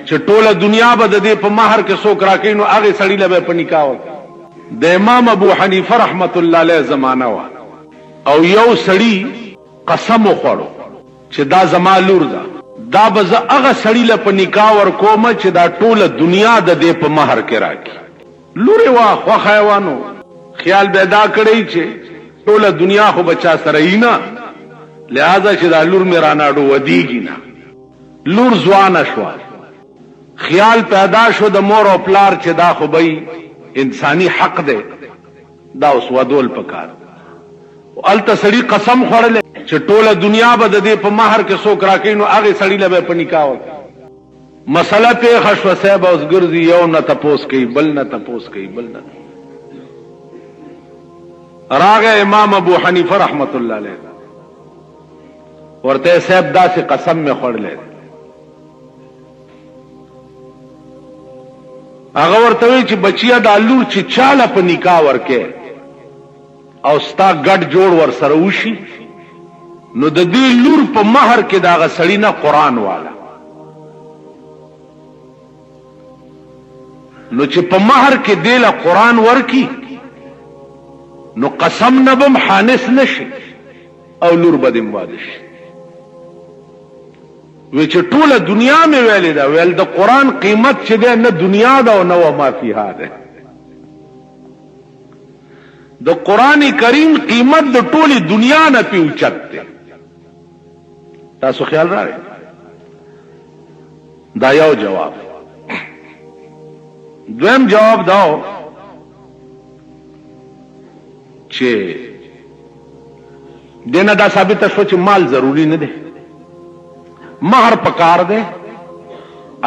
چې ټوله دنیا به د دې په مہر کې څوک راکړي نو هغه سړی له په نکاح وکړي. د امام ابو حنیفه رحمت الله علیه زمانہ وا او یو سړی قسم وخوړو چې دا زما لور ده، دا به زه هغه سړی له په نکاح ورکوم چې دا ټوله دنیا د دې په مہر کې راکړي. لور وا خو حیوانو خیال پیدا کړی چې ټوله دنیا خو بچا سره یې نه، لہذا چې دا لور مې راناړو ودیږي نه. لور ځوانه شو، خیال پیدا شو د مور او پلار چې دا خو به انسانی حق دی، دا اوس ودول پکار. الته سړی قسم خوړل چې ټوله دنیا به د دې په مہر کې څوک راکړي نو هغه سړی له په نکاح وکړي. مسله پیښه شوه، صاحب اوس ګرځي یو نه تپوس کوي بل نه تپوس کوي بل نه. راغه امام ابو حنیفه رحمت الله علیه ورته صاحب داسې قسم مې خوړلې. هغه ورته وی چې بچیا دا لور چې چاله په نکاح ورکې او ستا ګډ جوړ ور سره وشي نو د دې لور په مہر کې دا غسړی نه قران والا، نو چې په مہر کې دیله قران ورکی نو قسم نبم حانس نشي او لور بدیم واده شي. وی چې ټوله دنیا مې ویلې ده، ویل د قران قیمت چې ده نه دنیا ده او نه ما فيها ده. د قران کریم قیمت د ټوله دنیا نه پی اوچت ده. تاسو خیال راغی؟ دا یو جواب. دویم جواب داو چې دینه دا ثابت شو چې مال ضروری نه ده، مہر پکار دے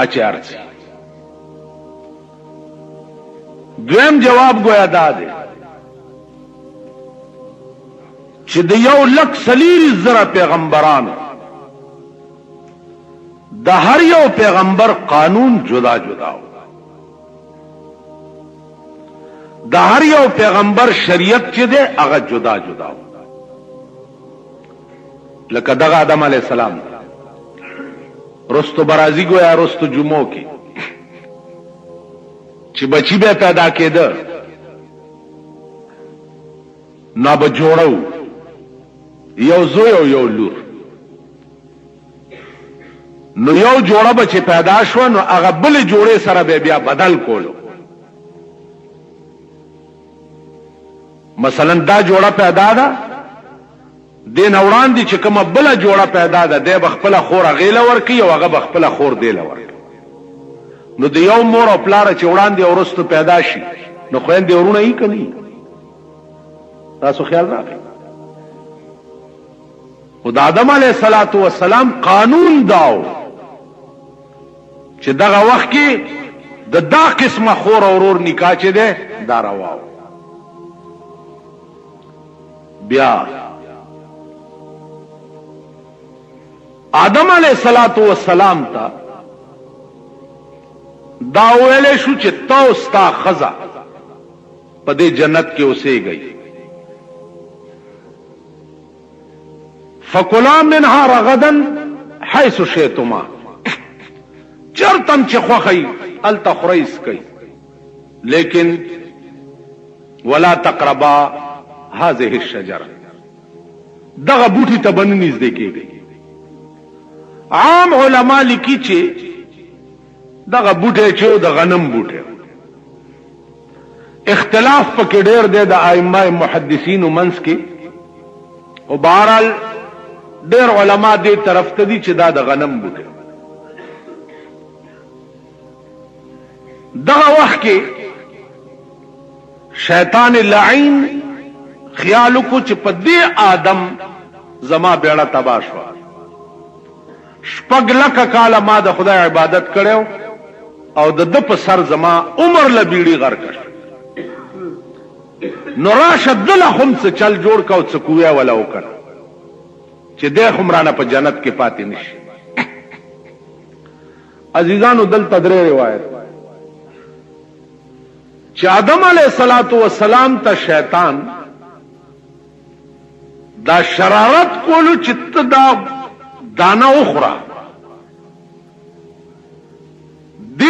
اچار سے. دویم جواب گویا دا دے چې د یو لک سلیری زره پیغمبرانو د هر یو پیغمبر قانون جدا جدا ہو، د هر یو پیغمبر شریعت چې ده هغه جدا جدا ہو. لکه دغه آدم علیہ السلام رستو برازی گویا رستو جمعو کی چې بچی به پیدا کېده نا به جوړو یو زوی او یو لور، نو یو جوړه به چې پیدا شو نو هغه بل جوړې سره به بیا بدل کولو. مثلا دا جوړه پیدا ده دین وړاندې چې کومه بل جوړه پیدا ده د بخپل خور غیله ورکی او هغه بخپل خور دیله ورکی. نو د یو مور او پلار چې وړاندې اورستو پیدا شي نو خويندې ورونه یې کني. تاسو خیال راغی؟ خدای آدم علیه السلام قانون داو چې دغه وخت کې د دا قسمه خور او ورور نکاح چي ده دا رواو. بیا آدم علیہ السلام تا دا ویلے شو چې تو ستا خزا په دې جنت کې اوسې گئی. فکلا منها رغدا حيث شئتما، چرتم چې خوخی التخریس کئی، لیکن ولا تقربا هذه الشجره، دغه بوټي ته بن نږدې کېږي. عام علما لیکي چې دغه بوټي چې د غنم بوټي، اختلاف پکې ډېر دی د ائمه محدثین منس کې، او بهرحال ډېر علما دې طرف ته دي چې دا د غنم بوټي. دغه وخت کې شیطان لعین خیال کو چې په دې آدم زما بیړه تباہ شو. شپږ لکه کاله ما د خدای عبادت کړو او د د په سر زما عمر له بیړي غر کړ. نو راشه دله هم څه چل جوړ کا او څه کویا ولا وکړ چې د خمرانه په جنت کې پاتې نشي. عزیزانو دلته درې روایت چې آدم علیه السلام ته شیطان دا شرارت کولو چې ته دا دانا اخرى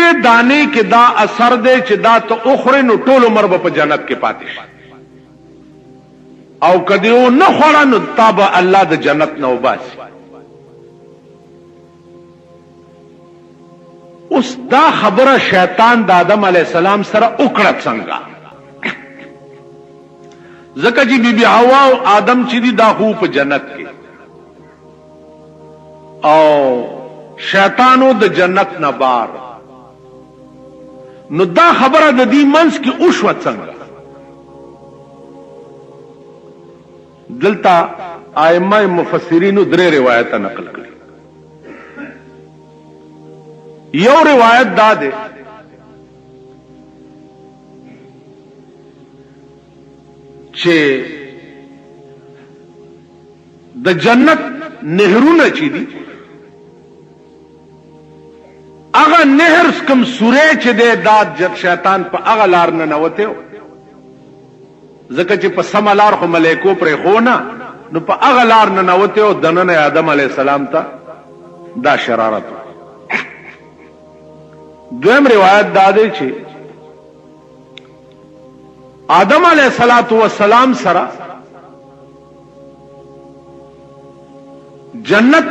یوې دانې کې دا اثر دی چې دا ته اخره نو ټول عمر به په جنت کې پاتې شي او کدی او نه خوړه نو تابه الله د جنت نه وباسي. اوس دا خبره شیطان د آدم علی السلام سره وکړه څنګه؟ ځکه چې بیبي حوا او آدم چې دي دا خو په جنت کې او شیطانو د جنت نه بار، نو دا خبره د دې منځ کې وشوه څنګه؟ دلته ائمه مفسرینو درې روایت نقل کړي. یو روایت دا ده چې د جنت نهرونه چې دي هغه نهر کوم سوره چې ده دا شیطان په هغه لار نه نوته، ځکه چې په سم لار خو ملائکو پرې خو نه، نو په هغه لار نه نوته او دنه آدم علی السلام ته دا شرارت. دویم روایت دا دی چې آدم علیہ السلام سره جنت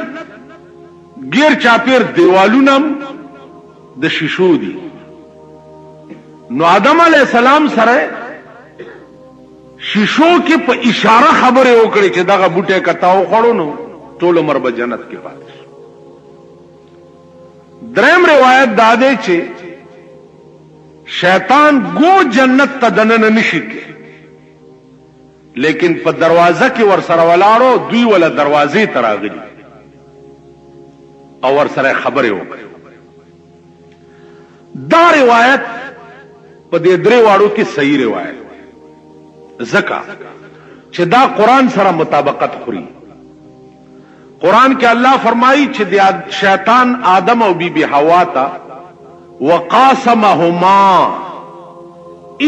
گیر چاپیر دیوالونم د شیشو دي، نو آدم علیہ السلام سره شیشو کې په اشاره خبره وکړي چې دغه بوټه کتاو خړو نو ټول عمر به جنت کې پاتې. دریم روایت دا دی چې شیطان گو جنت ته دننه نشي کې، لیکن په دروازه کې ور سره ولاړو دوی ولا دروازې ته راغلي او ور سره خبرې وکړي. دا روایت په دې درې واړو کې صحیح روایت ځکه چې دا قرآن سره مطابقت خوري. قرآن کې الله فرمایي چې شیطان آدم او بی بی حوا ته وقاسمهما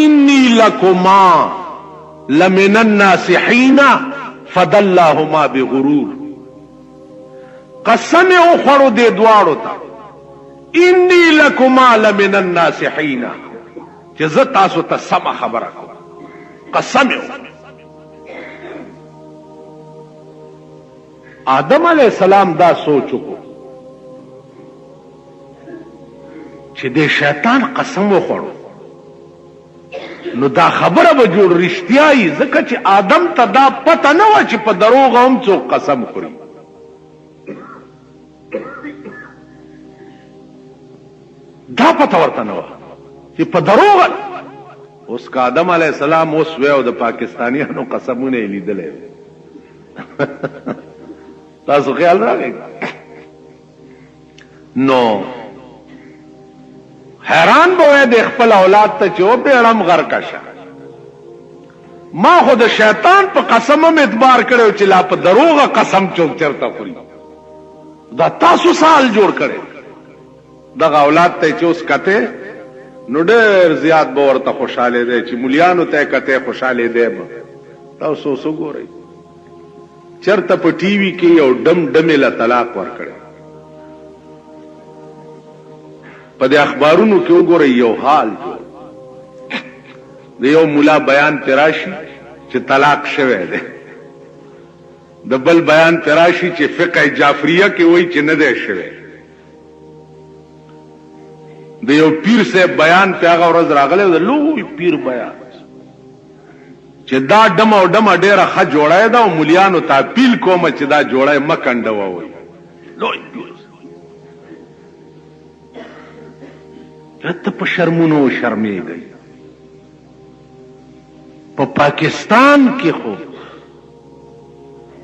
انی لکما لمن الناصحین فدلاهما بغرور، قسم او خړو دې دواړو ته انی لکما لمن الناصحین چې زه تاسو ته سم خبره کوم، قسم او آدم علیہ السلام دا سوچ کو چې د شیطان قسم وخوړو نو دا خبره به جوړ رښتیاي، ځکه چې آدم ته دا پته نه و چې په دروغ هم څوک قسم خوري. دا پته ورته نه و چې په دروغ. اوس که آدم علیہ السلام اوس وی او د پاکستانیانو قسمونه یې لیدلی تاسو خیال راغی نو حیران به د خپل اولاد ته چې او پیړم غر کشه. ما خو د شیطان په قسم هم اعتبار کړو چې لا په دروغه قسم چوک چرته خوري، دا تاسو سال جوړ کړي. دغه اولاد ته چې اوس کته نو ډېر زیات به ورته خوشاله دی چې مليانو ته کته خوشاله دی. تاسو وګورئ چرته په ټي وي کې یو ډم ډمه طلاق ورکړي، په دې اخبارونو کې وګورئ یو حال جوړ د یو مولا بیان تراشي چې طلاق شوه دی، د بل بیان تراشي چې فقه جعفریه کې وایي چې نه دی شوه، د یو پیر صاحب بیان په هغه ورځ راغلی د لوی پیر بیان چې دا ډم او ډم ډیره ښه جوړای دا او مليانو ته اپیل کوم چې دا جوړای مکنډه ووي. لوی ته په شرمونو شرمېږئ. په پاکستان کې خو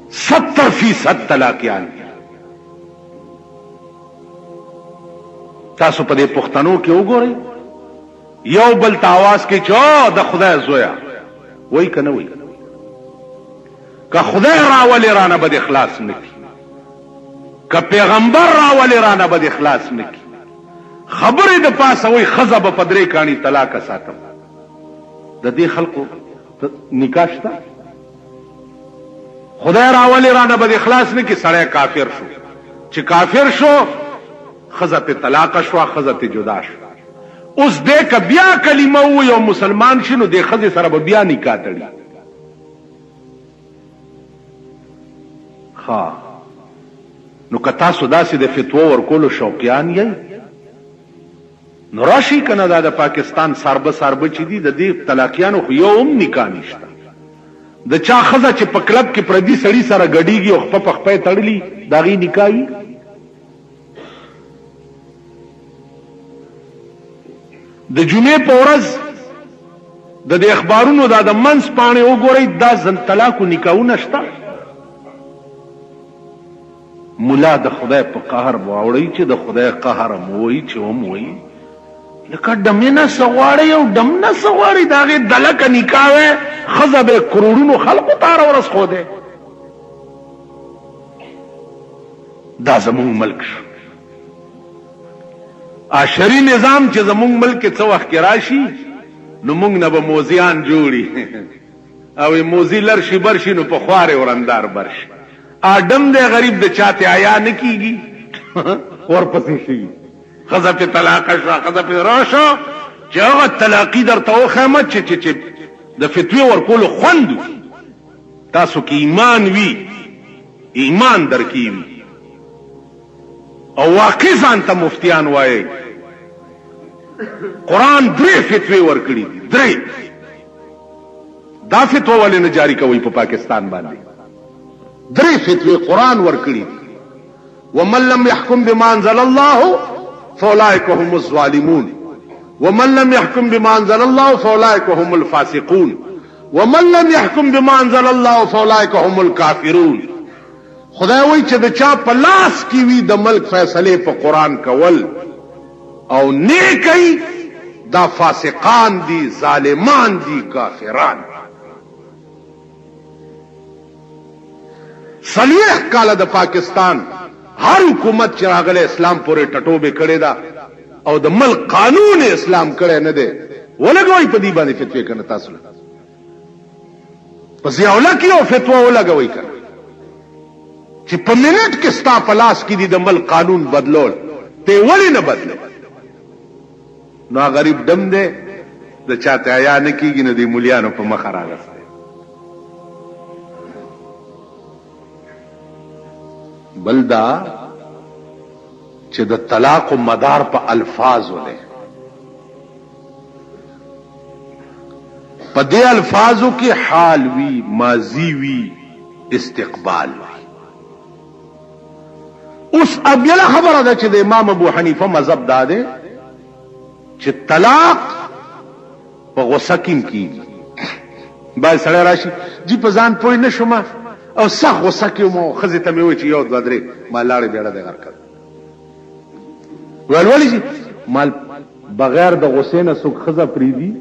70% طلاقیان دي. تاسو په دې پښتنو کې وګورئ یو بل ته आवाज کې چې د خدای زویا وای کنه وای که خدای راولي رانه بد اخلاص نکي، که پیغمبر راولي رانه بد اخلاص نکي، خبره د پاسه وای خزه په پدری کانی طلاق ساتم. د دې خلقو نکاح شته خدای راولي رانه بد اخلاص نکي، سړی کافر شو، چې کافر شو خزه ته طلاق شو، خزه ته جدا شو. اوس دې که بیا کلمه ووایي او مسلمان شي نو دې ښځې سره به بیا نکاح تړي. ها نو که تاسو داسې د فتوا ورکولو شوقیان یئ نو راشي که نه دا د پاکستان ساربه چې دي د دې طلاقیانو خو یو هم نکاح نشته. د چا ښځه چې په کلب کې پردي سړي سره ګډېږي او خپه په خپه یې تړلي د هغې نکاح وي. د جمعې په ورځ د دې اخبارونو دا د منځ پاڼې وګورئ دا طلاق و نکاحونه شته. ملا د خدای په قهر واوړئ چې د خدای قهر هم ووایي چې هم وایي لکه ډمې نه څه غواړئ او ډم نه څه غواړئ د هغې دلکه نکاح وی ښځه به کروړونو خلقو ته هره ورځ ښودی. دا زمونږ ملک شو. عشري نظام چې زمونږ ملک کې څه وخت کې راشي نو موږ نه به موزیان جوړي او موزي لر شي بر شي نو په خوارې ورندار بر شي. آدم دی غریب د چاته حیا نه کیږي ورپسې شي ښځه پې طلاقه شوه ښځه پې راشه چې هغه طلاقي درته وښیمه چې د فتوې ورکولو خوند تاسو کې ایمان وي ایمان درکې وي او واقع ځان ته مفتیان وایي. قرآن 3 فتوې ورکړي دي 3. دا فتوا ولې نه جاری کوي په پاکستان باندې؟ 3 فتوې قرآن ورکړي دي. ومن لم يحكم بما انزل الله فاولئك هم الظالمون ومن لم يحكم بما انزل الله فاولئك هم الفاسقون ومن لم يحكم بما انزل الله فاولئك هم الكافرون. خدای وایي چې د چا په لاس کې وي د ملک فیصلې په قرآن کول او نیکی دا فاسقان دي ظالمان دي کافران. 40 کاله د پاکستان هر حکومت چې راغلی اسلام پورې ټټوبې کړې ده او د ملک قانون اسلام کړی نه دی. ولګوئ په دې باندې فتوې کنه تاسو په ضیاءالله کې یو فتوا ولګوئ کنه چې په منټ کې ستا په لاس کې دي د ملک قانون بدلول ته ولې نه بدلوي؟ نو غریب دم دی د چاته حیا نه کیږي نه دی مولیانو په مخه راغستی. بل دا چې د طلاق و مدار په الفاظو دی. په دې الفاظو کې حال وی ماضی وی استقبال وی. اوس ابیله خبره ده چې د امام ابو حنیفه مذهب دا دی چې طلاق په غصه کې کیږي. باید سړی راشي جی په ځان پوه نه شوم او سخت غصه کې مو ښځې ته مې وویل چې یو دوه درې ما لاړې بیړه دی غر کړ. ویل ولې چې مال بغیر د غصې نه څوک ښځه پرېږدي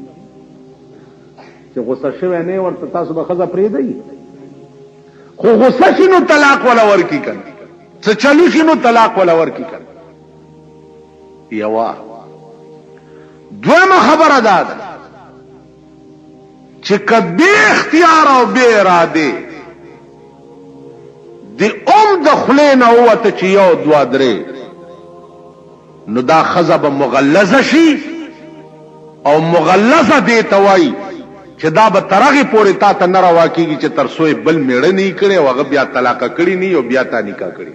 چې غصه شوی نه ورته تاسو به ښځه پرېږدئ خو غصه شي نو طلاق ولا ورکي کنه څه چلو شي نو طلاق ولا ورکي کنه. یوه دویمه خبره دا ده چې که بې اختیار او بې ارادې د د خولې نه ووته چې یو دوه درې نو دا ښځه به مغلظه شي او مغلظه دې ته وایي چې دا به تر هغې پورې تا ته نه روا کېږي چې تر څو یې بل مېړه نه یې کړی او هغه بیا طلاقه کړي نه او بیا تا نکاح کړي.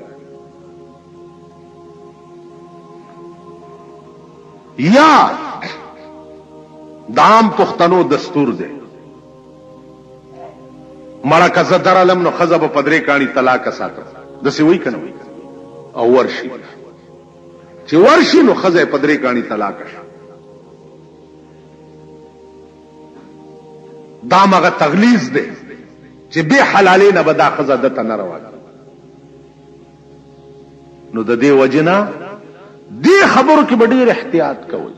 یا د عام پښتنو دستور دی مړه که زه درالم نو ښځه به په 3 کاڼي طلاقه ساتم داسې وایي که نه وایي او ورشي چې ورشي نو ښځه یې په 3 کاڼي طلاقه شي. دا مغه تغلیظ دی چې بې حلالې نه به دا ښځه دته نه روا نو د دې وجې نه دې خبرو کې به ډېر احتیاط کوئ.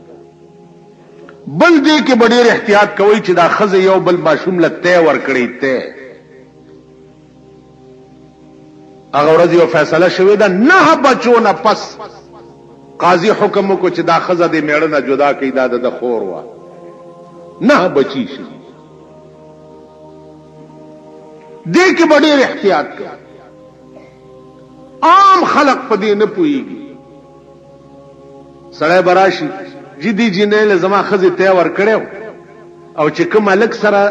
بل دې کې به ډېر احتیاط کوئ چې دا ښځه یو بل ماشوم له تی ورکړئ تی هغه ورځ یو فیصله شوې ده 9 بچو نه پس قاضي حکم وکړو چې دا ښځه دې میړه نه جدا کړي دا د خور وه 9 بچی شي. دې کې به ډېر احتیاط کوئ. عام خلق په دې نه پوهېږي. سړی به راشي جدي جنې له زما خزي ته ور کړو او چې کوم الک سره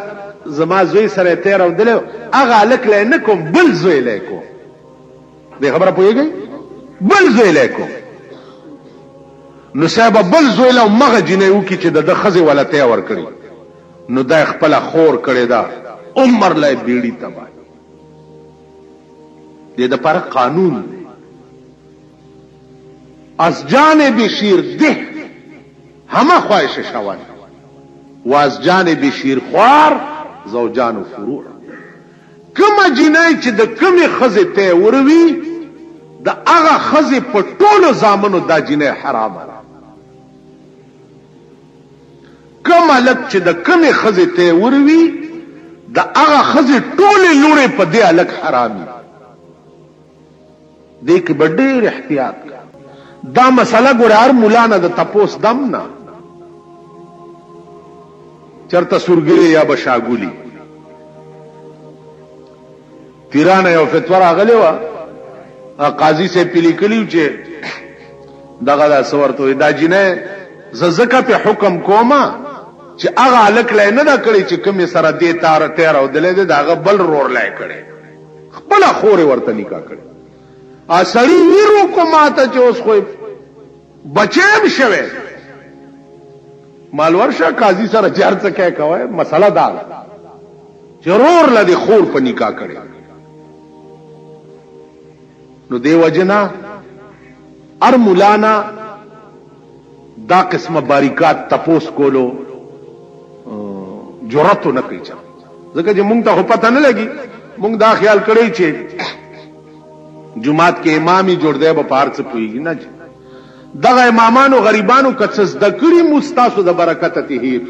زما زوی سره ته راو دلو هغه الک له نه کوم بل زوی له کوم دې خبره پوهیږي بل زوی له کوم نو صاحب بل زوی له مغه جنې وکي چې د خزي ولا ته ور کړی نو دا خپل خور کړی دا عمر له بیړی تبا دې د پر قانون از جانب شیر ده همه خواهش شوان و از جانب شیر خوار زوجان و فروع کما جنای چې د کمی خزه ته وروي د هغه خزه په ټولو زامنو دا جنای حرام ده کما لک چې د کمی خزه ته وروي د هغه خزه ټولې لوري په دې الک حرامي دې کې ډېر احتیاط دا مسله ګور هر مولا نه د تپوس دم نه چرته سورګری یا بشاګولی پیرانه یو فتوا راغلی و قاضي سے پیلی کلیو چې دغه دا سورته دا جنې زکه په حکم کوما چې هغه الک لای نه دا کړی چې کوم سره دې تار تیر او دلې دغه بل رور لای کړي خپل خور ورته نکاح کړي اصلي ویرو کو ماته چې اوس خو بچیم شوه مال ورشه قاضي سره چار څه کوي کوي مسله دا ضرور لدی خور په نکاح کړي نو دی وجنا ار مولانا دا قسمه باریکات تپوس کولو جرأت نه کوي ځکه چې مونږ ته پته نه لګي مونږ دا خیال کړی چې جمعات کې امامي جوړ دی په پار څه پويږي نه دغه امامانو غریبانو کڅس د کړي مستاسو د برکت ته هیر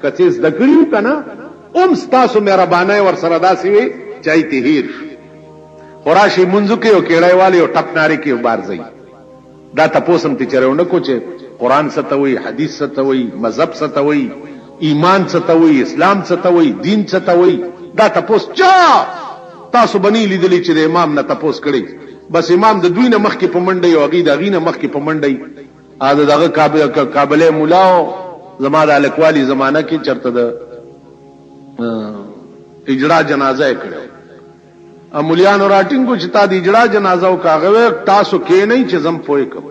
کڅس د کړي کنه ستاسو مهربانه ور سره داسي وي چای ته هیر خوراشي منځو کې او کېړای والی او ټپ ناری کې بار ځي دا تاسو هم ته چرونه کو چې قران ستوي حدیث ستوي مذهب ستوي ایمان ستوي اسلام ستوي دین ستوي دا تاسو چا تاسو بنی لیدلی چې د امام نه تپوس کړي بس امام د دوی نه مخکې په منډي او غي د غي نه مخکې په منډي اده دغه قابل مولا زما د الکوالی زمانہ کې چرته د اجرا جنازه کړو امولیان راټینګو چې تا د اجرا جنازه او کاغه تاسو کې نه چې زم پوي کوم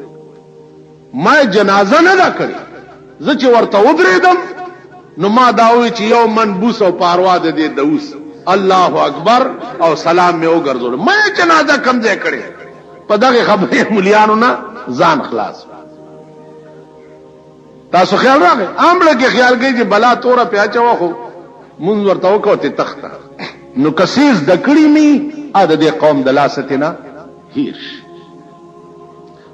ما جنازه نه دا کړی زه چې ورته ودرېدم نو ما داوي چې یو منبوس او پاروا د دې دوس الله اکبر او سلام می وګرځول مې جنازه کم ځای کړې په دغه خبرې مليانو نه ځان خلاص تاسو خیال راغی امړه کې خیال کوي چې بلا توره پیاچو خو مونږ ورته وکړو ته تخته نو کسیز د کړی می اده د قوم د لاستنا هیڅ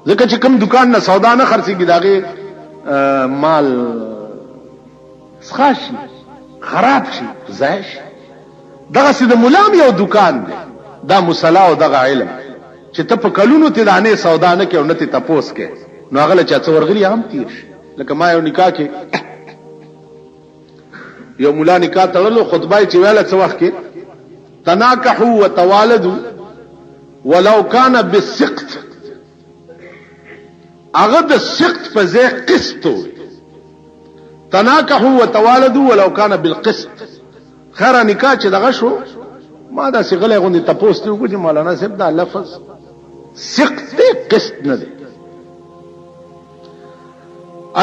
ځکه چې کوم دکان نه سودا نه خرڅيږي داغه مال سخاشي خراب شي زایش دغه سید مولام یو دکان دی دا مصلا او دغه علم چې ته په کلونو ته دانه سودا نه کې او نه ته تپوس کې نو هغه چا څو ورغلی هم تیر لکه ما یو نکاح کې یو مولا نکاح تړلو خطبه چې ویله څو وخت کې تناکحوا وتوالدوا ولو كان بالسقط هغه د سقط په ځای قسط تناکحوا وتوالدوا ولو كان بالقسط خیر نکاح چې دغه شو ما دا څنګه غوندي تاسو ته وګورئ مولانا صاحب دا لفظ سقط قسط نه دی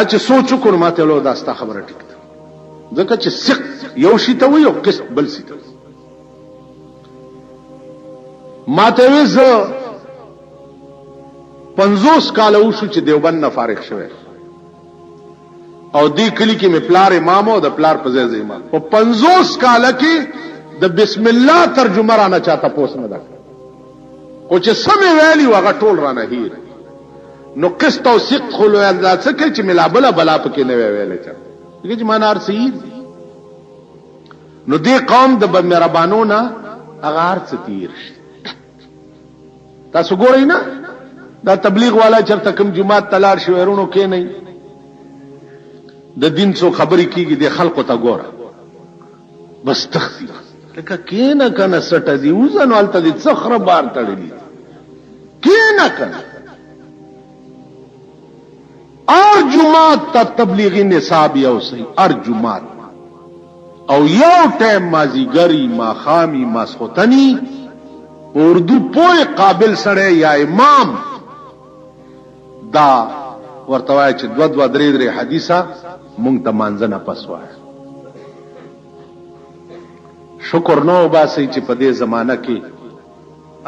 اچ سوچ کو ماته له دا ستا خبره ټیک ده ځکه چې سقط یو شی ته وي او قسط بل شي ته ماته وې زه 50 کال وشو چې دیوبند نه فارغ شوه او دی کلی کې می پلار امام او د پلار په ځای امام په 50 کال کې د بسم الله ترجمه را نه چاته پوس نه ده او چې سمې ویلي وغه ټول را نه هیر نو قسط او سقط خو له انداز څخه چې ملابله بلا پکې نه ویلې چا دغه معنا ارسي نو دی قوم د مهربانو نه هغه ارڅ تیر تاسو ګورئ نه دا تبلیغ والا چرته کوم جمعات تلار شویرونو کې نه د دین څو خبرې کیږي د خلقو ته ګوره بس تختی لکه کینه کنه سټه دی وزن والته دي صخره بار تړلی کینه کنه جمعات تا تبلیغی نصاب یو سی ار جمعات او یو ٹیم مازیگری ما خامی ماسخوتنی اردو پوئے قابل سڑے یا امام دا ورتوای چې دو دو درې درې حدیثه مونږ ته مانځنه پسوای شکر نو باسي چې په دې زمانہ کې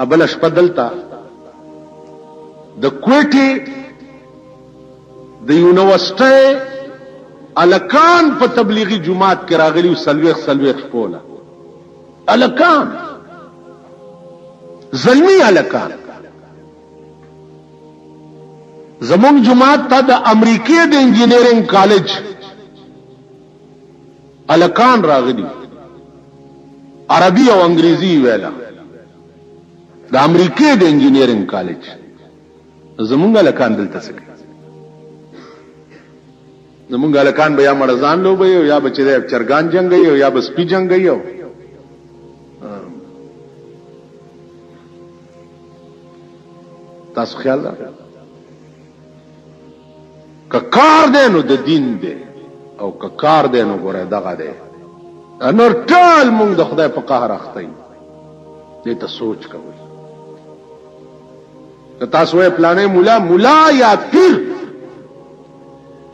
ابل شپه دلتا د کوټي د یونیورسيټي الکان په تبلیغي جماعت کې راغلي سلويخ پولا الکان زلمی الکان زمون جماعت تا د امریکای د انجینیرینګ کالج الکان راغلي عربي او انګريزي ویلا د امریکای د انجینیرینګ کالج زمونږ الکان دلته څه زمونږ الکان به یا مرزان لوبي یا بچي د چرګان جنگي او یا بس پی جنگي او تاسو خیال ده که کار دی نو د دین دی او که کار دی نو ګوره دغه دی نور ټول مونږ د خدای په قهر اخته یو دې ته سوچ کوئ که تاسو یې پلانې مولا یا پیر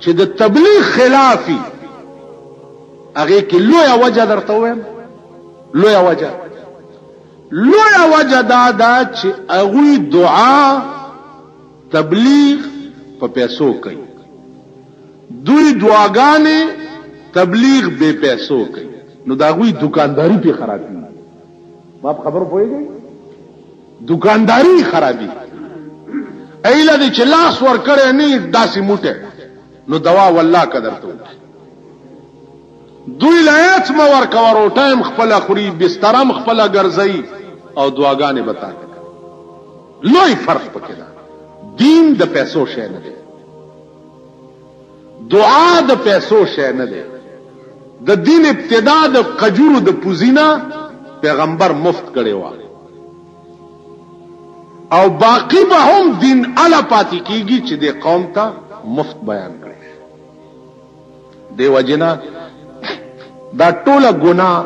چې د تبلیغ خلافي هغه کې لویه وجه درته وایم لویه وجه دا چې هغوی دعا تبلیغ په پیسو کوي دوی دعاګانې تبلیغ بے پیسو کوي نو دا هغوی دکانداری په خرابي ما خبر پوهیږئ دکانداری خرابي ایله دې چې لاس ور کړې نه داسې موټه نو دوا والله قدر ته دوی لایت ما ور کور او ټایم خپل خوري بسترم خپل ګرځي او دعاګانې بتا لوی فرق پکې ده دین د پیسو شی نه دی دعا د پیسو شی نه دی د دین ابتدا د قجورو د پوزینا پیغمبر مفت کړي و او باقی به هم دین الا پاتې کیږي چې د قوم ته مفت بیان کړي دی وجنا دا ټوله ګناه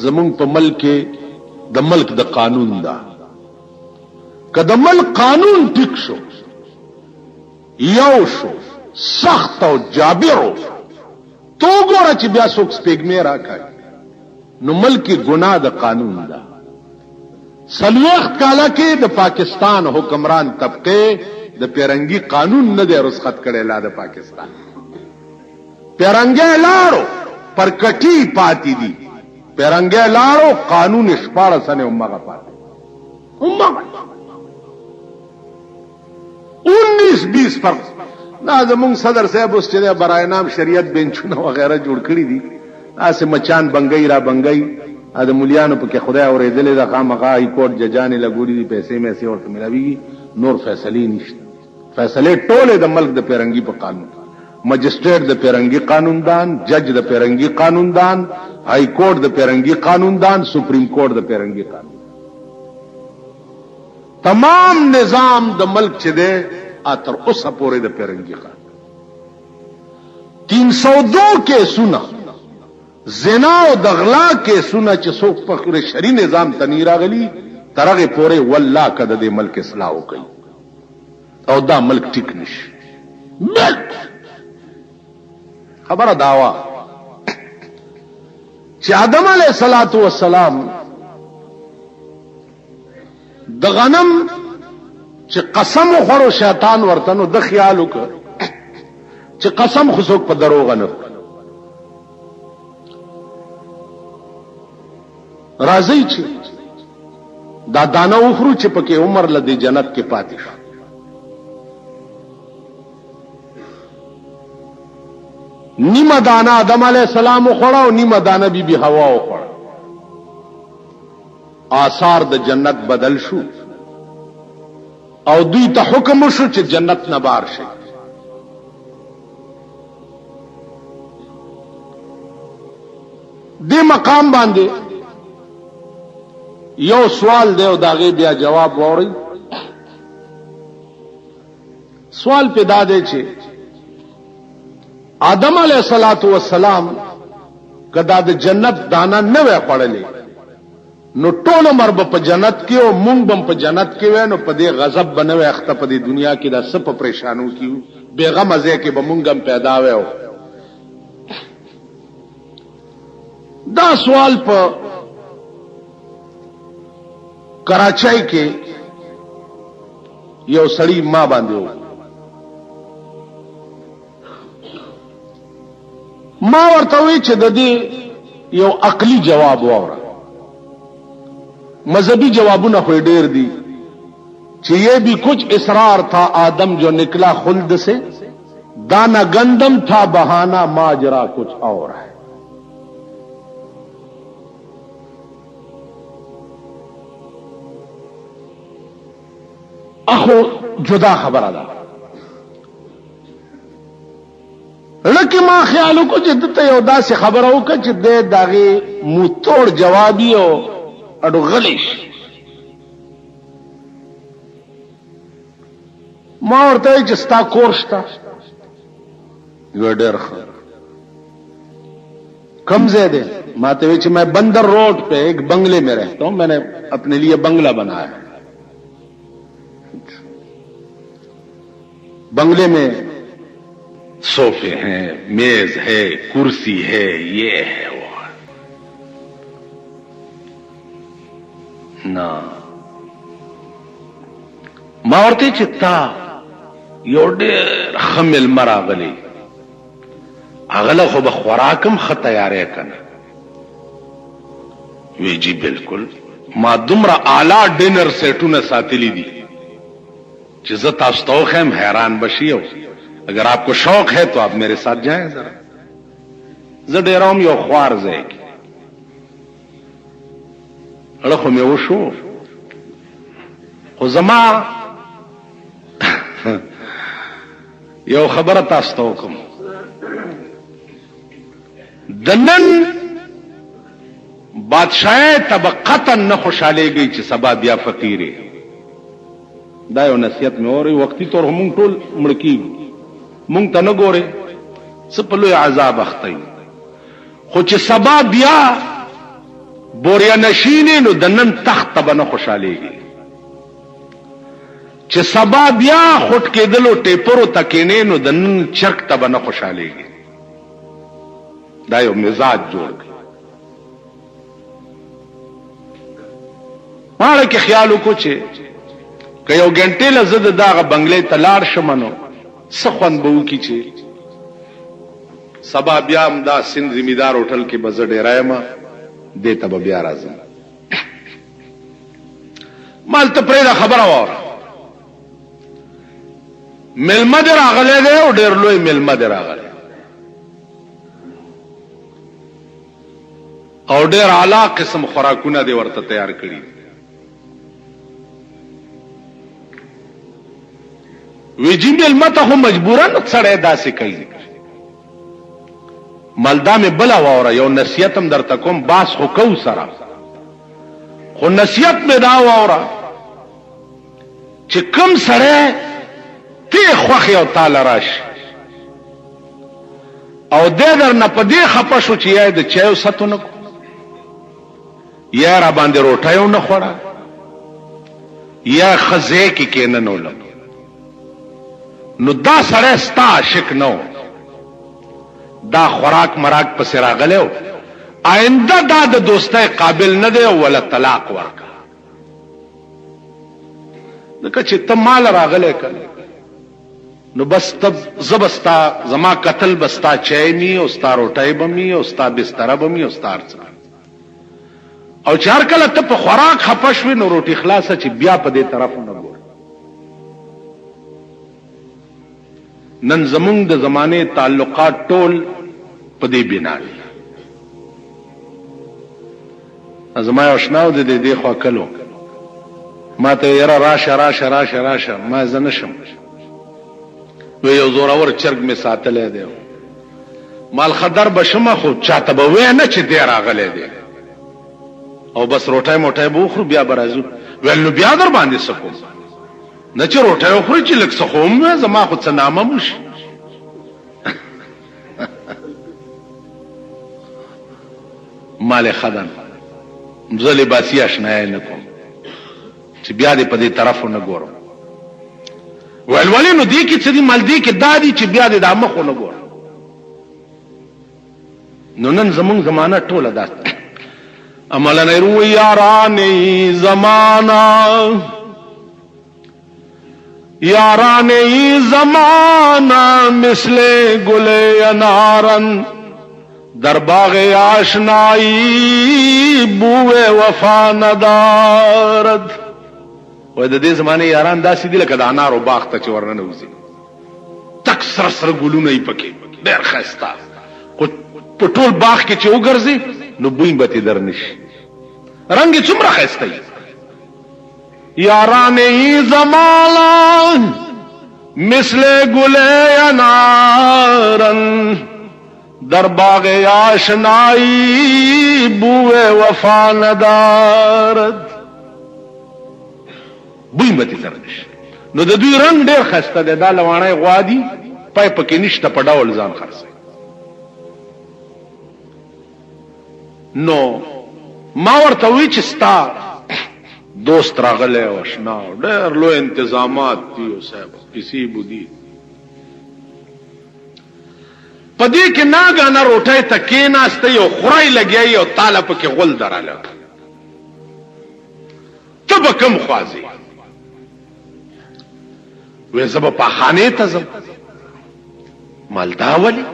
زمون په ملک د ملک د قانون دا کله ملک قانون ټیک شو یو شو سخت او جابر تو ګوره چې بیا څوک سپېګمې راکړي نو ملک ګناه د قانون دا سلوخت کاله کې د پاکستان حکمران طبقه د پیرنګي قانون نه دی رسخت کړي لا د پاکستان پیرنګي لاړو پر کټي پاتې دي پیرنګي لاړو قانون شپاره سنه امغه پاتې امغه 19-20 فرق نا زمون صدر صاحب اوس چې برای نام شریعت بنچونه وغیرہ جوړ کړی دي اسه مچان بنګي را بنګي ا د مليانو په کې خدای اورېدلې د خامخا ای کوټ ججانې لګوري دي پیسې مې سي ورته ملاوي نور فیصله نشته فیصله ټوله د ملک د پیرنګي په قانون مجسټریټ د پیرنګي قانوندان جج د پیرنګي قانوندان های کوټ د پیرنګي قانوندان سپریم کوټ د پیرنګي قانون تمام نظام د ملک چې ده اتر اوسه پورې د پیرنګي قانون 302 کې سنا زنا او دغلا کې سنا چې څوک په شری نظام تنی راغلی ترغه پورې والله کده د ملک اصلاح وکي او دا ملک ټیک نشي ملک خبره داوا چې آدم علیه الصلاۃ والسلام د غنم چې قسم خورو شیطان ورته نو د خیال وکړ چې قسم خو څوک په دروغ نه راځي چې دا دانه وخرو چې پکې عمر لدی جنت کې پاتې شو نیمه دانه آدم علیہ السلام خوړه او نیمه دانه بی بی حوا خوړه آثار د جنت بدل شو او دوی ته حکم شو چې جنت نه بار شي دې مقام باندې یو سوال دی او داغه بیا جواب ووري سوال پیدا دی چې آدم علیہ الصلوۃ والسلام کدا د جنت دانا نه وې پړلې نو ټول عمر په جنت کې او مونږ بم په جنت کې وې نو په دې غضب بنوي اخته په دې دنیا کې دا سپ پریشانو کیو بیغم ازه کې به مونږ هم پیدا وې. دا سوال په کراچۍ کې یو سړی ما باندې و. ما ورته وی چې د دې یو عقلی جواب وره. مذہبی جوابونه خو ډیر دي چې یہ بھی کچھ اصرار تھا آدم جو نکلا خلد سے دانا گندم تھا بہانا ماجرا کچھ اور ہے. اخو جدا خبره ده لکه ما خیالو کو چې دته یو داسې خبره وکړه چې د داغه موتوړ جوابي او اډو غلیش. ما ورته چې ستا کور شته ګډر کم ځای دی. ما ته وی چې میں بندر روڈ پہ ایک بنگلے میں رہتا ہوں, میں نے اپنے لیے بنگلہ بنایا ہے. بنگلے میں صوفے ہیں, میز ہے, کرسی ہے, یہ ہے وہ نا. ما ورته چې تا یو ډېر خمل مراغلی اغله خو به خوراکم خ تیارې کنه. وی جی بالکل ما دومره اعلی ډینر سیټونه ساتلی دي چې زه تاسو ته خیم حیران بشي. اگر آپ کو شوق ہے تو آپ میرے ساتھ جائیں ذرا. زه ډیروم یو خوار ځای کې اړه خو مې وشو خو زما یو خبره تاسو ته وکم. د نن بادشاہ طبقتا نه خوشالېږي چې سبا بیا فقیرې. دا یو نصیحت مې اوري وختي تور هم ټول مړ کیږي مونږ ته نه ګوري څه په لوی عذاب اخته یو. خو چې سبا بیا بوریا نشینې نو د نن تخت ته به نه خوشالېږي. چې سبا بیا خټ کېدلو ټیپرو ته کېنې نو د نن چرک ته به نه خوشالېږي. دا یو مزاج جوړ کړي. ماړه کې خیال وکړو چې که یو ګنټې له زه د دغه بنګلې ته لاړ شم نو څه خوند به وکړي چې سبا بیا هم دا سند زمیدار هوټل کې به زه ډېری یم دې ته به بیا راځم. ما هلته پرېږده خبره واوره. مېلمه دې راغلی دی او ډېر لوی مېلمه دې راغلی او ډېر اعلی قسم خوراکونه دې ورته تیار کړي. وی جی مېلمه ته خو مجبورن سړی داسې کوي. مالدا مې بله واوره یو نصیحت هم درته کوم باس خو کو سره خو نصیحت مې دا واوره چې کم سړی تی خوښ یو تاله راشي او دې درنه په دې خفه شو چې یا د چایو ستو نه کو یا را باندې روټیو نه خوړه یا خزې کې کېننولم نو دا سړی ستا عاشق نو دا خوراک مراک پسې راغلی و آئنده دا د دوستۍ قابل نه دی ولا طلاق ورکړه. ځکه چې ته مال راغلی کنه نو بس تب زه به ستا زما قتل به ستا چای می او ستا روټۍ به می او ستا بستره به می او ستا هر څه او چې هر کله ته په خوراک خفه شوې نو روټي خلاصه چې بیا په دې طرف نه ګورې. نن زمونږ د زمانه تعلقات ټول په دې بنا دي. زما یو شناو د دې خوا کلو ما ته یاره راشه راشه راشه راشه ما زه نشم. نو یو زورور چرګ مې ساتلی دی مال خدر به شمه خو چاته به وی نه چې دی راغلی دی او بس روټۍ موټۍ به وخورو بیا به راځو. ویل نو بیا در باندې څه کوم نه چې روټۍ وخوري چې لږ څه خو هم زما خو څه نامه وشي. مال خدن زه لباسي اشنای نه کوم چې بیا دې په دې طرف نه ګورم. ولولې نو دې کې څه دي مال دې کې دادی چې بیا دې د مخ نه ګورم. نو نن زمونږ زمانہ ټوله ده عملن رو یارانی زمانہ یارانی زمانہ مثل گل انارن در باغ آشنائی بوئے وفا ندارد. وای د دې زمانه یاران داسې دي لکه د انارو باغ ته چې ورننه وځي تک سره سره ګلونه یې پکې ډېر ښایسته خو په ټول باغ کې چې وګرځي نو بوی به تې در نشي رنګ یې څومره ښایسته وي. یارانې زمانه مثل گل انارن در باغ آشنائی بوئے وفا ندارد. بوی متی زردش نو د دوی رنگ ډیر خسته ده دا لوانای غوا دي پای پکې نشته په ډول ځان خرڅي. نو ما ورته وی چې ستا دوست راغله او آشنا ډیر لوی انتظامات دي او صاحب کسی بودی پدې کې ناګانه روټه تکې ناشته یو خورای لګي او تعالی پکې غول دراله ته به کوم خوازي وې زب په خانه ته زم مالدا ولی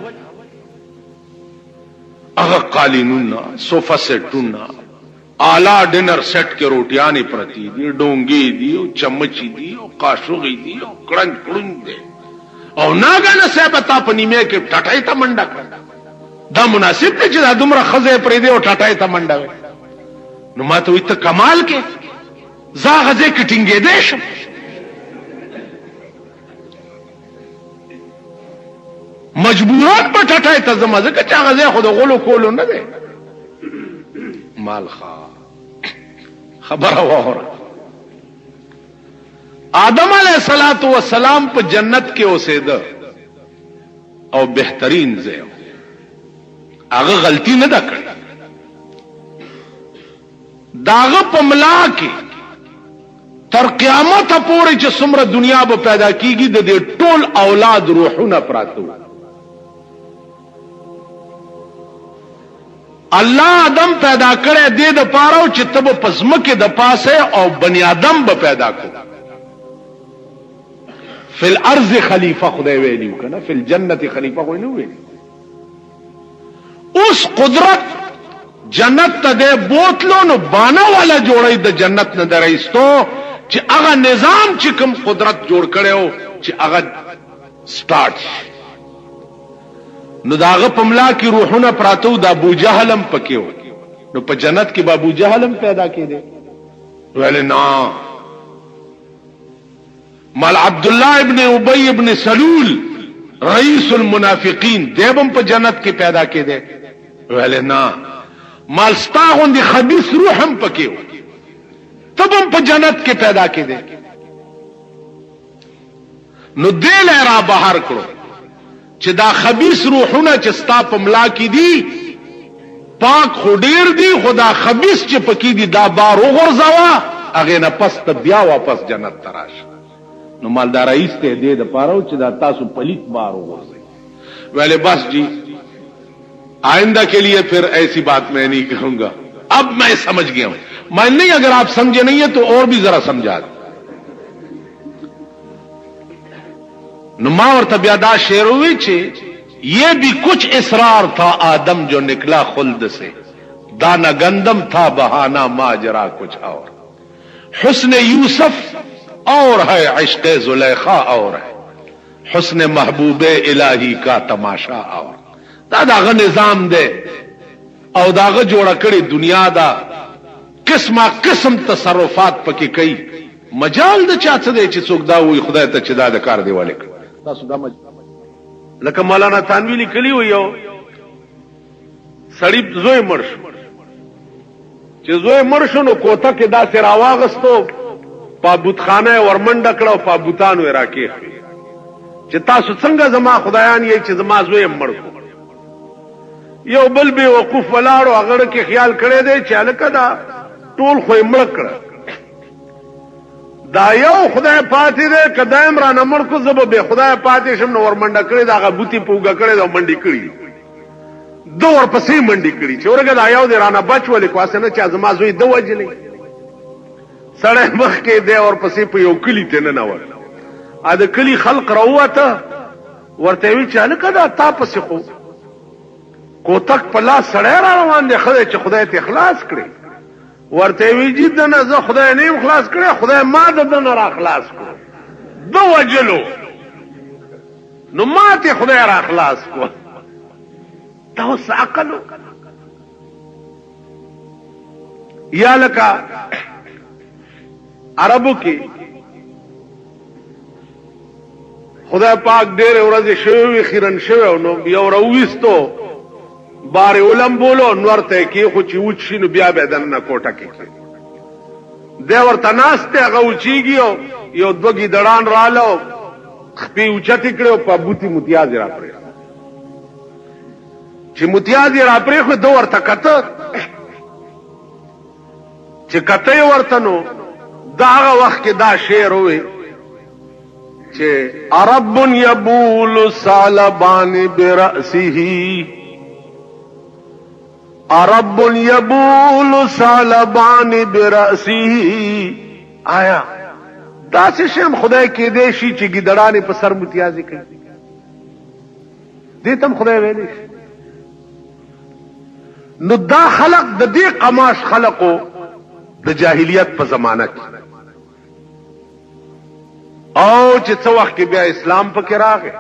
هغه قالینونه صوفا سیټونه اعلی ډینر سیټ کې روټیانې پرتی دي ډونګي دي او چمچي دي او قاشوغي دي او کړنګ کړنګ دي او ناګانه صاحب تا په نیمه کې ټټای ته منډه کړ. دا مناسب دی چې دا دومره خزه پرې دی او ټټای ته منډه وي. نو ما ته وي ته کمال کې زا غزه کې ټینګې دې شم. مجبورات په ټټای ته زما ځکه چې غزه خو د غلو کولو نه دی مال خبره وره. آدم علیہ الصلوۃ والسلام په جنت کې اوسېده او بهترین ځای هغه غلطی نه کړې داغه په ملا کې تر قیامت پورې چې څومره دنیا به پیدا کیږي د دې ټول اولاد روحونه پراته الله آدم پیدا کړی دې د پاره چې تب پزمکه د پاسه او بنی آدم به پیدا کړ. فی الارض خلیفہ خدای ویلیو کنه فی الجنت خلیفہ خو نه ویلی. اوس قدرت جنت ته د بوتلو نو بانا والا جوړی د جنت نه درایستو چې هغه نظام چې کوم قدرت جوړ کړو چې هغه سٹارټ نو داغه پملا کی روحونه پراتو د ابو جهلم پکيو نو په جنت کې ابو جهلم پیدا کړي ویل نه مال عبد الله ابن ابي ابن سلول رئیس المنافقین دیبم په جنت کې پیدا کړي ویل نه مال ستاغون دي خبيث روحم پکيو تبم په جنت کې پیدا کړي نو دل را بهر کړو چې دا خبيث روحونه چې ستا په ملا کې دي پاک خډیر دي خدا خبيث چې پکې دي دا بار وغورځوا هغه نه پس ته بیا واپس جنت تراش. نو مالدار رئیس ته دې د پاره چې دا تاسو پلیت بار وغورځي ویلے بس جی آئندہ کے لیے پھر ایسی بات میں نہیں کہوں گا. اب میں سمجھ گیا ہوں میں نہیں اگر آپ سمجھے نہیں ہے تو اور بھی ذرا سمجھا دیں. نما اور طبیعت شعر ہوئی چھے یہ بھی کچھ اصرار تھا آدم جو نکلا خلد سے دانا گندم تھا بہانا ماجرا کچھ اور حسن یوسف اور ہے عشق زلیخا اور ہے حسن محبوب الہی کا تماشا اور داغ نظام دے او داغ جوڑا کڑی دنیا دا قسمہ قسم تصرفات پکی کئی مجال دا چاہتا دے چی سوک دا ہوئی خدا تا چی دا دا کار دے والے کر تاسو دا لکه مولانا تانوی لیکلی و یو سړی زوی مرش چې زوی مرش نو کوته کې دا سر واغستو پابوتخانه ورمنډ کړو پابوتانو راکې چې تاسو څنګه زما خدایان یې چې زما زوی مړ یو بل بے وقوف ولاړو هغه کې خیال کړی دی چې هلکه دا ټول خو یې مړه کړه دا یو خدای پاتې دی که دا یم رانه مړ کړو زه به بې خدای پاتې شم نو ورمنډه کړې ده هغه بوتې په اوږه کړې ده او منډې کړي ده ورپسې منډې کړي چې ورګه دا یو دی رانه بچ ولې کو هسې نه چې زما زوی ده وجلی سړی مخکې دی ورپسې په یو کلي ته ننوت د کلي خلق راووته ورته یې وي چې هلکه دا تا پسې خو کوتک په لاس سړی را روان دی ښه دی چې خدای ته خلاص کړي ورته وی جی دنه زه خدای نه خلاص کړی خدای ما د دنه را خلاص کړو دو وجلو نو ما ته خدای را خلاص کړو دا اوس عقل یا لکه عربو کې خدای پاک ډېر ورځې شوی خیرن شوی نو یو راويستو بار علم بولو نور ته کې خو چې وچ شي نو بیا به دنه کوټه کې دی ورته ناسته هغه وچیږي یو دوګي دړان رالو خپې اوچتې کړو په بوتي متیاز را پرې چې متیاز را پرې خو دو ورته کته چې کته ورته نو دا هغه وخت کې دا شعر وې چې عرب يبول سالبان برأسه عرب يبول سالبان برأسه آیا دا څه شم خدای کې دې شي چې ګډړانې په سر متیازي کوي دې تم خدای ویلې نو دا خلق د دې قماش خلقو د جاهلیت په زمانہ کې او چې څو وخت کې بیا اسلام پکې راغی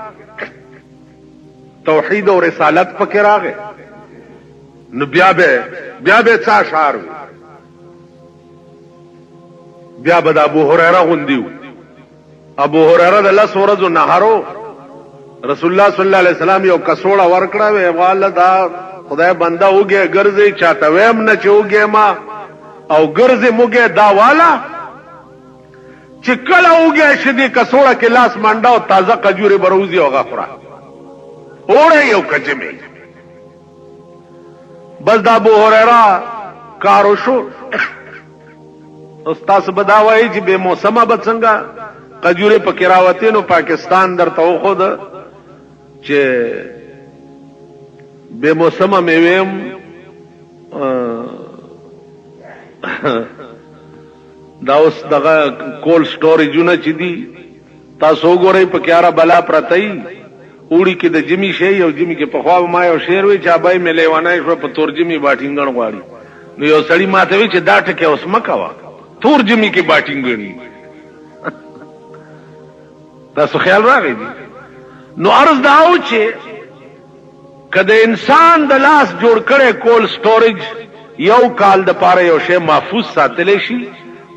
توحید او رسالت پکې راغی نو بیا به څه اشعار بیا به د ابو هريره غوندیو ابو هريره د لس ورځو نهارو رسول الله صلی الله علیه وسلم یو کڅوړه ورکړه وی والله دا خدای بنده وګه ګرځي چاته ویم نه چې وګه ما او ګرځي موګه دا والا چې کله وګه شدي کڅوړه کې لاس منډه او تازه کجوري بروزي او غفرا اوره یو کجمه بس دا ابو هريره کارو شو استاد بداوي چې به موسمه بڅنګا کجوره پکې راوتینو پاکستان درته خود چې به موسمه میویم دا اوس دغه کول سټوریجونه چې دي تاسو وګورئ په کیاره بلا پرتای اوړي کې د جمی شي او جمی کې په خوا ما یو شعر وی چا بای مې لیوانای شو په تور جمی باټینګن غواړي نو یو سړی ماته وی چې دا ټکه اوس مکوا تور جمی کې باټینګنی تاسو خیال راغی نو عرض داو چې کله انسان د لاس جوړ کړي کول سټوریج یو کال د پاره یو شی محفوظ ساتل شي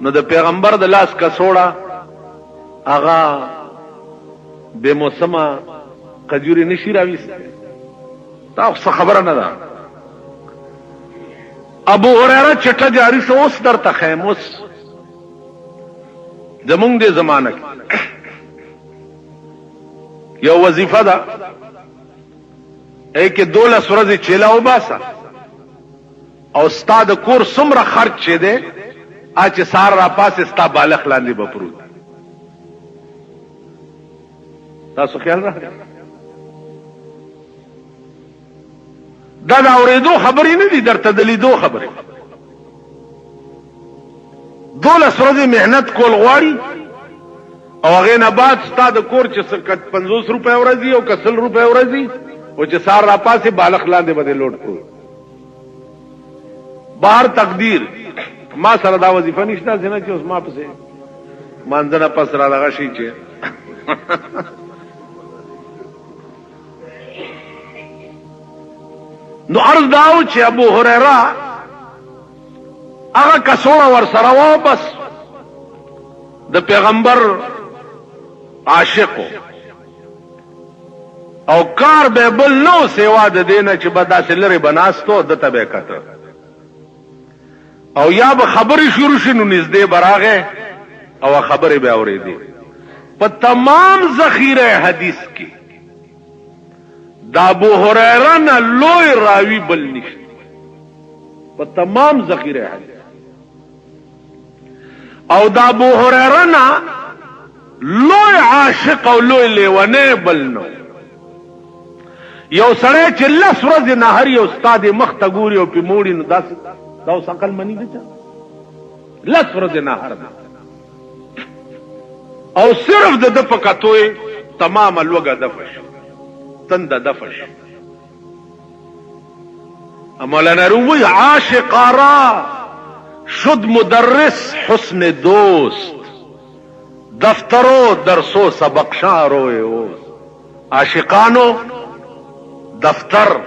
نو د پیغمبر د لاس کڅوړه هغه به موسمه کجوري نشي راويست تاسو خبره نه ده ابو هريره چټه جاری شو اوس در تخیموس زمونږ د زمانه کې یو وظیفه ده اې کې 12 ورځې چلاو باسا او استاد کور څومره خرچ چي دي اچ سار را پاس استا بالغ لاندې بپرود تاسو خیال راځي دا اوریدو خبرې نه دي درته دلیدو خبرې 12 ورځې مهنت کول غواړي او هغه نه بعد ستاد کور چې 50 روپے ورځي او 100 روپے ورځي او چې سار را پاسه بالغ لاندې بده لوټ کړو بهر تقدیر ما سره دا وظیفه نشته څنګه چې اوس ما پسې مانځنه پس را لغا شي چې نو عرض داو چې ابو هريره هغه کڅوړه ور سره و بس د پیغمبر عاشق او کار به بل نو سیوا د دینه چې بداسه لري بناستو د تبه کته او یا به خبرې شروع شنو نږدې براغه او خبرې به اورېدې په تمام ذخیره حدیث کې دا ابو هريره نه لوی راوی بل نشته په تمام ذخیره حدیث او دا ابو هريره نه لوی عاشق او لوی لیونه بل نو یو سړی چې لس ورځې نهر یو استاد مخ ته ګوري او په موړي نو دا اوس عقل مني دی لس ورځې نهر او صرف د په کتوې تمام لوګه دفش تند دفش مولانا روی عاشق آرا شد مدرس حسن دوست دفترو درسو سبق شاروئے اوز عاشقانو دفتر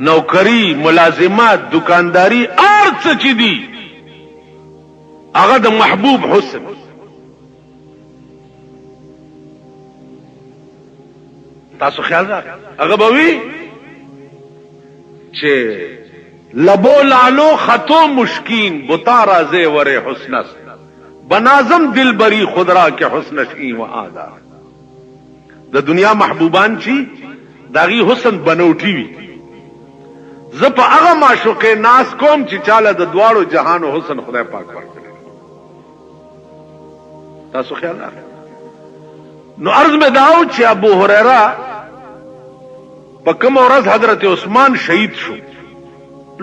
نوکری ملازمات دکانداری ارڅ چي دي هغه د محبوب حسن تاسو خیال راکړئ هغه به وي چې لبو لالو خطو مشکین بتا رازے ور حسن است بنازم دل بری خدرا کے حسن شی و آدا د دنیا محبوبان چی داغي حسن بنوټی وی ز په هغه معشوق ناس کوم چې چاله د دواړو جهانو حسن خدای پاک ورکړي تاسو خیال راکړئ نو عرض میں داو چې ابو هريره په کوم ورځ حضرت عثمان شهید شو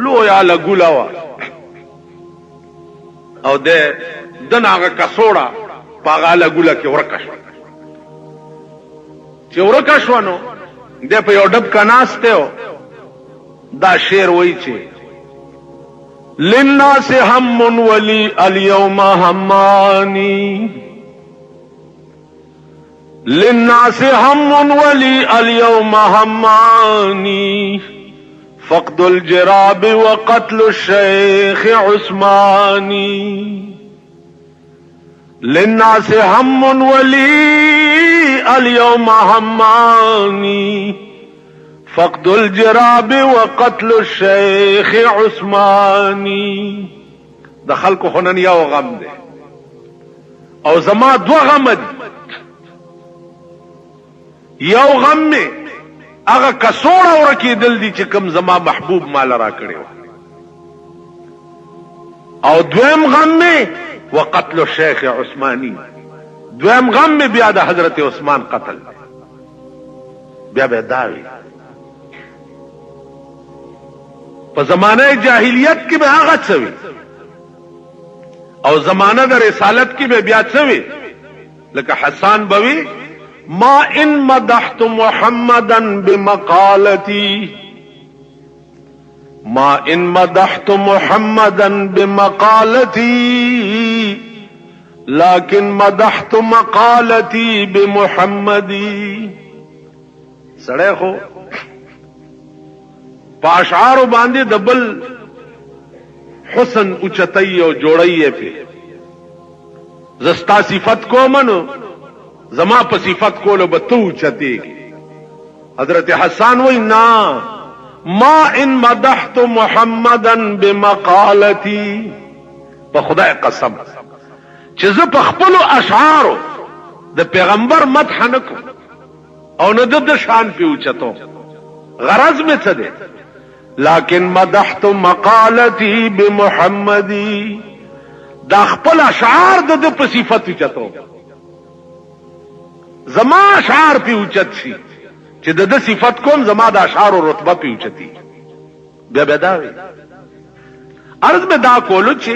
لو یا لګولاوا او دناغه کسوړه پاغه لګولا کې ورکش چې ورکش ونه د په یو ډب کناسته دا شعر وای چې للناس هم ولي اليوم هماني للناس هم ولي اليوم هماني فقد الجراب وقتل الشيخ عثماني للناس هم ولي اليوم هماني فقد الجراب وقتل الشيخ عثماني د خلکو خنن یو غم ده او زما دو غم دي یو غم می هغه کسوړه ورکی دل دي چې کم زما محبوب مال را کړو او دویم غم می وقتل الشيخ عثماني دویم غم می بیا د حضرت عثمان قتل بیا به داوی په زمانه جاهلیت کې به هغه څوي او زمانه د رسالت کې به بیا څوي لکه حسان بوي ما ان مدحت محمدا بمقالتي ما ان مدحت محمدا بمقالتي لكن مدحت مقالتي بمحمدي سړی خو پاشعار باندې دبل حسن اوچتای او جوړی په زستا صفت کومنو زما په صفت کولو به تو اوچتیږي حضرت حسان وای نا ما ان مدحت محمدا بمقالتي په خدای قسم چې زه په خپل اشعار د پیغمبر مدح نکوم او نه د شان په اوچتو غرض می څه ده لكن مدحت مقالتي بمحمدي دا خپل اشعار د په صفت اوچتو زما اشعار په اوچت شي چې د صفت کوم زما د اشعار او رتبه په اوچتي بیا بداوي عرض میں دا کولو چې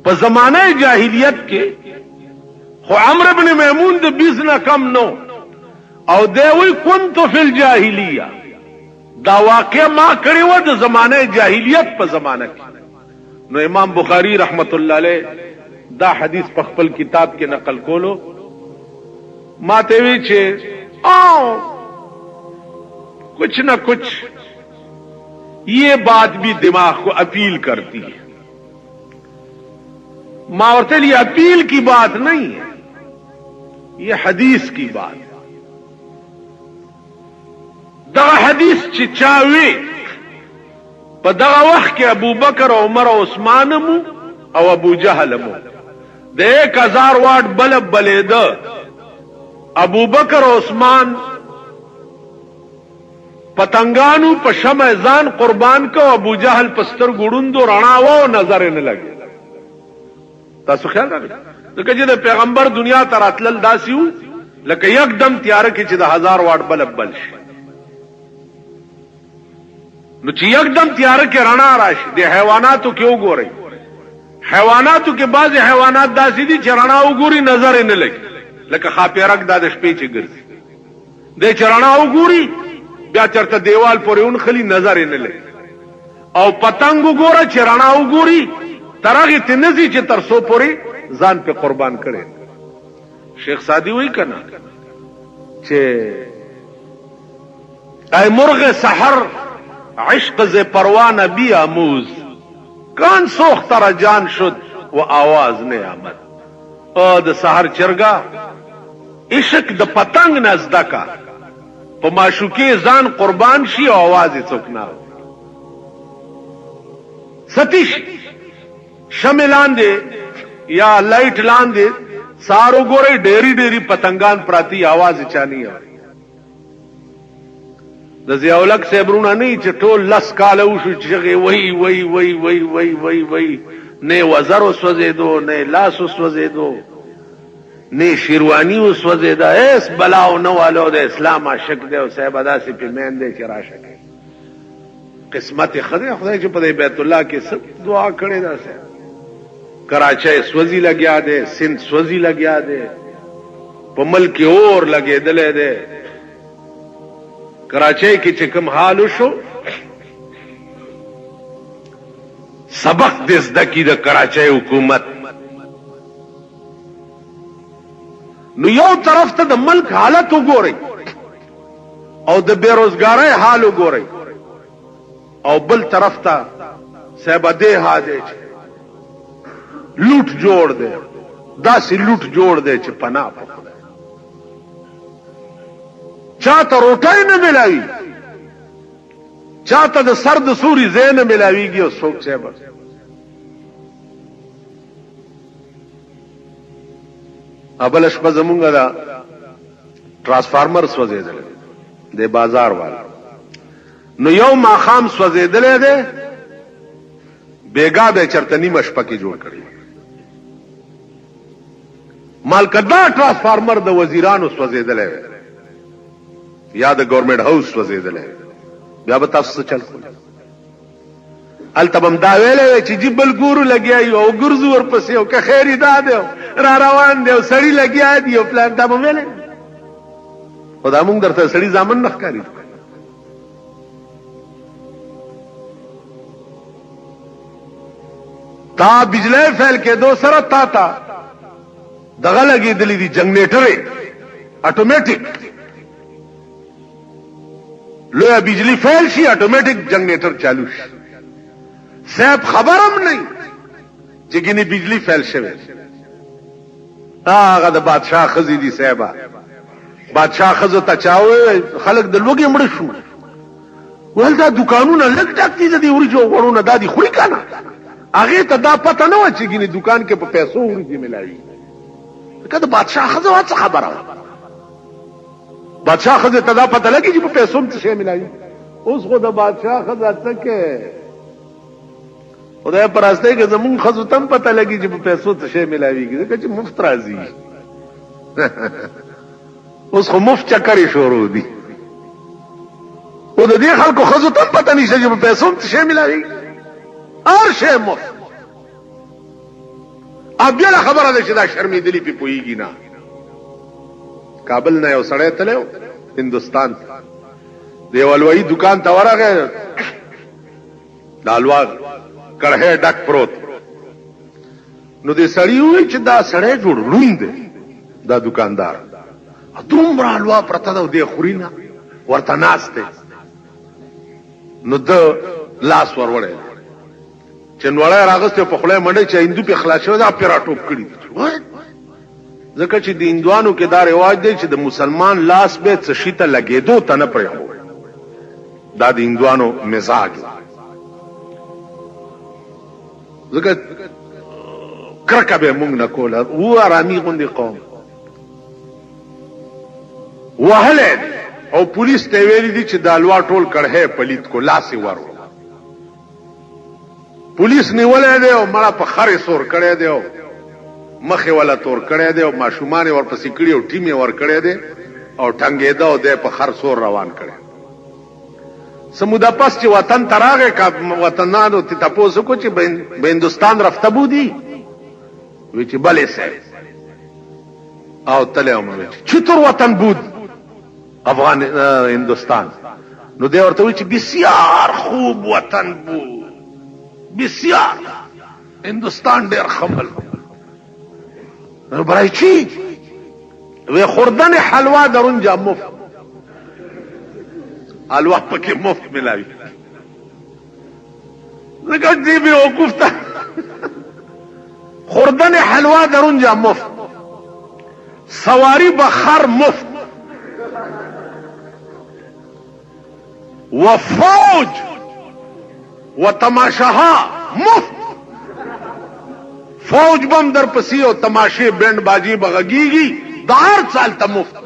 په زمانه جاهلیت کې خو عمرو ابن میمون د 20 نه کم نو او دوی كنت فی الجاهلیه دا واقع ما کړی و د زمانه جاهلیت په زمانه کې نو امام بخاری رحمت الله علیه دا حدیث په خپل کتاب کې نقل کولو ما ته وی چې او کچھ نہ کچھ یہ بات بھی دماغ کو اپیل کرتی ہے ماورتے لیے اپیل کی بات نہیں ہے یہ حدیث کی بات ہے دغه حدیث چې چاوي په دغه وخت کې ابو بکر او عمر او عثمان مو او ابو جهل مو د 1000 واټ بلب بلید ابو بکر او عثمان پتنګانو په شمع ځان قربان کو ابو جهل پستر ګړوندو رڼا و نظر نه لګي تاسو خیال راغی ځکه چې د پیغمبر دنیا ته راتلل داسیو لکه یکدم تیار کې چې د 1000 واټ بلب بل شي نو چې یکدم تیار کې رڼا راشي د حیواناتو کې وګورئ حیواناتو کې بعض حیوانات داسې دي چې رڼا وګوري نظر نه لګي لکه خاپیرک د شپې چې ګرځي د چرنا وګوري بیا چرته دیوال پورې اون خلی نظر نه لګي او پتنګ وګوره چې رڼا وګوري ترغه تنزي چې ترسو پورې ځان په قربان کړي شیخ سادی وای کنا چې ای مرغ سحر عشق ز پروانه بی آموز کان سوخت را جان شد و آواز نه آمد او د سحر چرګا عشق د پتنګ نزدکا په معشوقې ځان قربان شي او आवाज یې څوک نه ستیش شملان دي یا لایټ لاندې سارو ګورې ډېری ډېری پتنګان پراتی आवाज چانی د ضیاءالحق صاحبونه نه چې ټول لس کاله وشو چې وای وای وای وای وای وای وای نه وزر وسوځېدو نه لاس وسوځېدو نه شیروانی وسوځېدا اس بلاو نه والو د اسلام عاشق دی او صاحب داسې په مین دی چې راشه قسمت خدای چې په بیت الله کې سب دعا کړې ده کراچۍ سوځي لګیا دی سند سوځي لګیا دی په ملک اور لګېدلې دی کراچۍ کې چې کوم حال وشو سبق دې زده کی د کراچۍ حکومت نو یو طرف ته د ملک حالت وګورئ او د بیروزګارۍ حال وګورئ او بل طرف ته صاحب دې حاجه لوټ جوړ دے داسې لوټ جوړ دے چې پناه په خدای چاته روټای نه ملاوي چاته د سر د سوري زین نه ملاويږي او څوک صاحب ابل شپه زمونږه دا ترانسفارمر سوځیدل د بازار والا نو یو ماخام سوځیدل دی بیګا به چرته نیمه شپه کې جوړ کړی مالکدا ترانسفارمر د وزیرانو سوځیدل یا د گورنمنت هاوس سوځیدل بیا به تاسو چل التبم دا ویلې چې جبل ګورو لګیای او ګرځو ورپسې او که خیری داده را روان دی او سړی لګیا دی او پلان ته ویلې خدا مونږ درته سړی ځامن نه ښکاری تا بجلی فیل کې دو سره تا دغه لګې دلی دی جنریټر اتوماتیک لویا بجلی فیل شي اتوماتیک جنریټر چالو شي صاحب خبرم نه چې ګینه بجلی فیل شوه هغه د بادشاہ خزي دي صاحب بادشاہ خزو ته چاوي خلک د لوګي مړ شو ولدا دکانونه لګ ټاکتي دي ورجو ورونه دادي خوري کنه هغه ته دا پته نه و چې ګینه دکان کې په پیسو ورږي ملایي کله بادشاہ خزو څه خبره بادشاہ خزو ته دا پته لګي چې په پیسو څه ملایي اوس خو د بادشاہ خزو ته کې خدای پراسته کې زمون خزو تم پته لګي چې په پیسو څه ملایويږي ځکه چې مفت راځي اوس خو مفت چکرې شروع دي او د دې خلکو خزو تم پته نشته چې په پیسو څه ملایوي هر شی مفت بیا خبره ده چې دا شرمېدلی په پويږي نه کابل نه یو سړی تلو هندستان دیوالوي دکان ته ورغه دالوا کړه ډک پروت نو دې سړی وای چې دا سړی جوړ لوند دا دکاندار دومره الوا پرته دا دې خورينا ورته ناشته نو د لاس ورولې چې نوړې راغسته په خله منډه چې هندو په خلاصو دا پیرا ټوپ کړی ځکه چې د هندوانو کې دا رواج دی چې د مسلمان لاس به څه شي ته لګېدو ته نه پرې هو دا د هندوانو مزاج ځکه کرکه به مونږ نه کوله و آرامي غوندي قوم وهله او پولیس ته ویلي دي چې دا الوا ټول کړه پلیت کو لاس ورو پولیس نیولې دی او مړه په خره سور کړی دی او مخې ولا تور کړی دی او ماشومان ورپسې کړي او ټیم ور کړی دی او ټنګېده او د په خر سور روان کړی سمودا پس چې وطن تراغه کا وطنانو ته تاسو کو چې به هندستان رفته بودی وی چې بلې سه او تله عمر چتر وطن بود افغان هندوستان نو دی ورته وی چې بسیار خوب وطن بود بسیار هندوستان ډیر خمل نو برای چی وی خوردن حلوا درونجا مفت حلوا پکې مفت ملاوي زګر دی به وقوف ته خوردن حلوا درونجا مفت سواری بخر مفت وفوج وتماشاها مفت فوج بم در پسی او تماشے بینڈ باجی بغگیگی دار سال تا مفت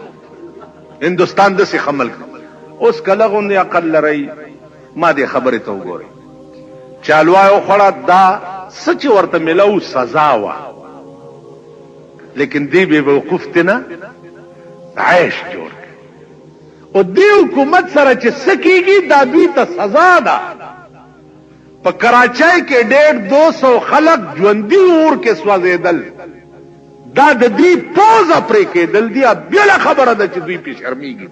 ہندوستان دسی خمل اس کلغون یا قل لرئی ما دی خبری تو گوری چالوائے خوڑا دا سچ ورطا ملو سزاوا لیکن دی بے وقوف تینا عیش جوڑ کے او دی حکومت سره چې سکیگی دا دوی تا سزا دا پا کراچائی کے 150-200 خلق جوندی اور کے سوازیدل دا د دوی پوزا پرے کے دل دیا بیلا خبر دا چی دوی پی شرمیگی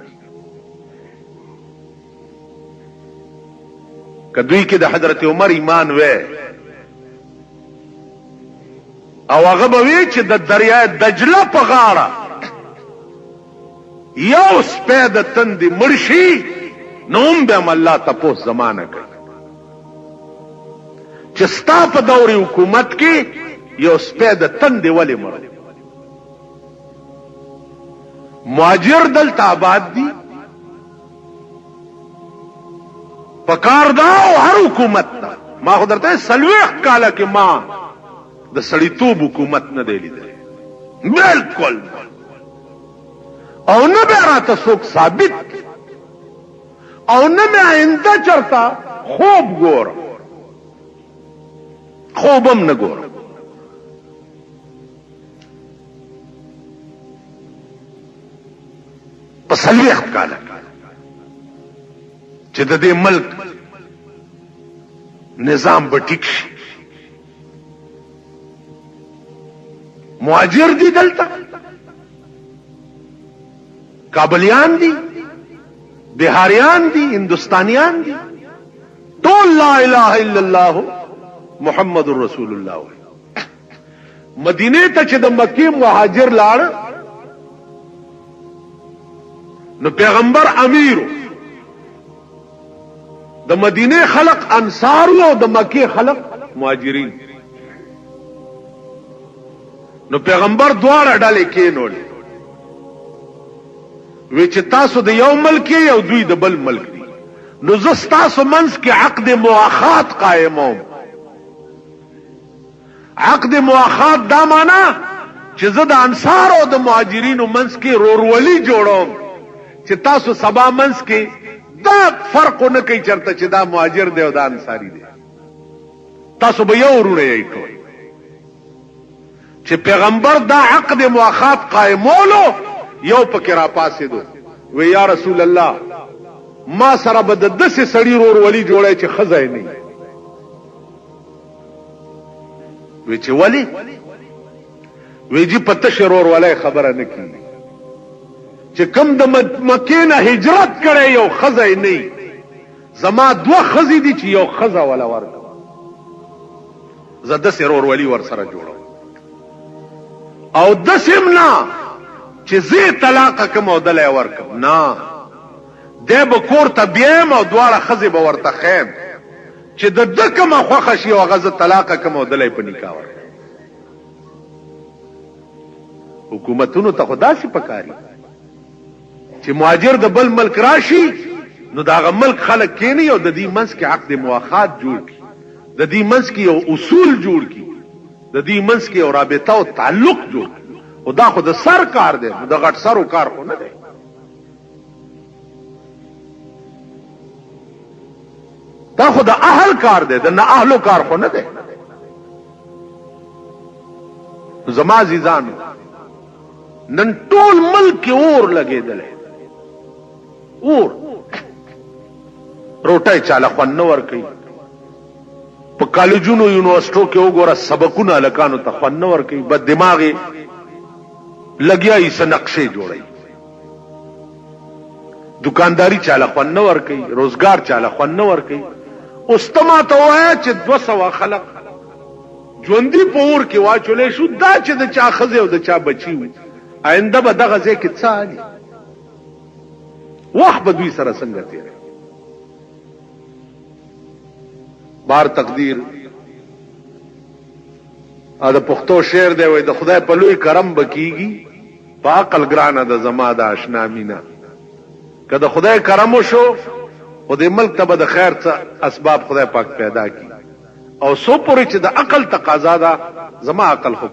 کہ دوی کے دا حضرت عمر ایمان وے او اغبوی چی دا دریائے دجلہ پا غارا یو سپید تندی مرشی نوم بیم اللہ تپوس زمانہ کئی چستا په دوري حکومت کې یو سپید تندې ولی مړ مهاجر دلته آباد دي پکار دا او هر حکومت ته ما خو درته 40 کاله کې ما د سړیتوب حکومت نه دی لیدلی بالکل او نه به راته څوک ثابت او نه مې آینده چرته خوب ګورم خوبم نگور پسلویخت کالا چې د دې ملک نظام به ټیک شي مهاجر دي دلته کابلیان دي بهاریان دي هندوستانیان دي ټول لا اله الا الله محمد رسول الله مدینه ته چې د مکی مهاجر لاړ نو پیغمبر امیر د مدینه خلق انصار او د مکی خلق مهاجرین نو پیغمبر دواړه ډلې کېنول وی چې تاسو د یو ملک یو دوی د بل ملک دي نو زه تاسو منځ کې عقد مؤاخات قائموم عقد مؤاخات دا معنا چې زه د انصار او د مهاجرینو منځ کې رورولي جوړوم چې تاسو سبا منځ کې دا فرق نه کوي چرته چې دا مهاجر دی او دا انصاری دی تاسو به یو ورونه یې ټول چې پیغمبر دا عقد مؤاخات قائمولو یو پکې را پاسې دو وی یا رسول الله ما سره به د دسې سړي رورولي جوړی چې ښځه نه وی چې ولی وی جی پته شرور ولای خبره نکی چې کم د مکې نه هجرت کړي یو خزای نه زما دوه خزې دي چې یو خزه ولا ورک زده شرور ولی ور سره جوړو او د سیمنا چې زی طلاق کوم او دلای ورکم نه د به کور ته بیم او دواړه خزې به ورته خیم چې د دکه ما خوښه شي او غزه طلاق کوم او دلای په نکاح ور حکومتونو ته خدا سي پکاري چې مهاجر د بل ملک راشي نو دا ملک خلک کینی او د دې منځ کې عقد مواخات جوړ کی د دې منځ کې یو اصول جوړ کی د دې منځ کې یو رابطه او تعلق جوړ او دا خو د سر کار دی د غټ سرو کار خو نه دی دا خو د اهل کار دی، د نه اهلو کار خو نه دی. زما عزیزانو نن ټول ملک کې اور لګېدلی، اور روټۍ چاله خوند نه ورکوي. په کالجونو یونیورسټو کې وګوره سبقونه هلکانو ته خوند نه ورکوي، بد دماغې لګیا یې څه نقشې جوړوي. دکانداری چاله خوند نه ورکوي، روزګار چاله خوند نه ورکوي. اوس ته ماته ووایه چې 200 خلک ژوندي په اور کې واچولی شو، دا چې د چا ښځې او د چا بچي وي، آینده به دغه ځای کې څه حالي، وخت به دوی سره څنګه تېروي. بار تقدیر دا پښتو شعر دی، وای د خدای په لوی کرم به کیږي، په عقل ګرانه د زما د اشنا مینا. که د خدای کرم وشو خو دې ملک ته به د خیر څه اسباب خدای پاک پیدا کی، او سو پورې چې د عقل تقاضا ده، زما عقل خو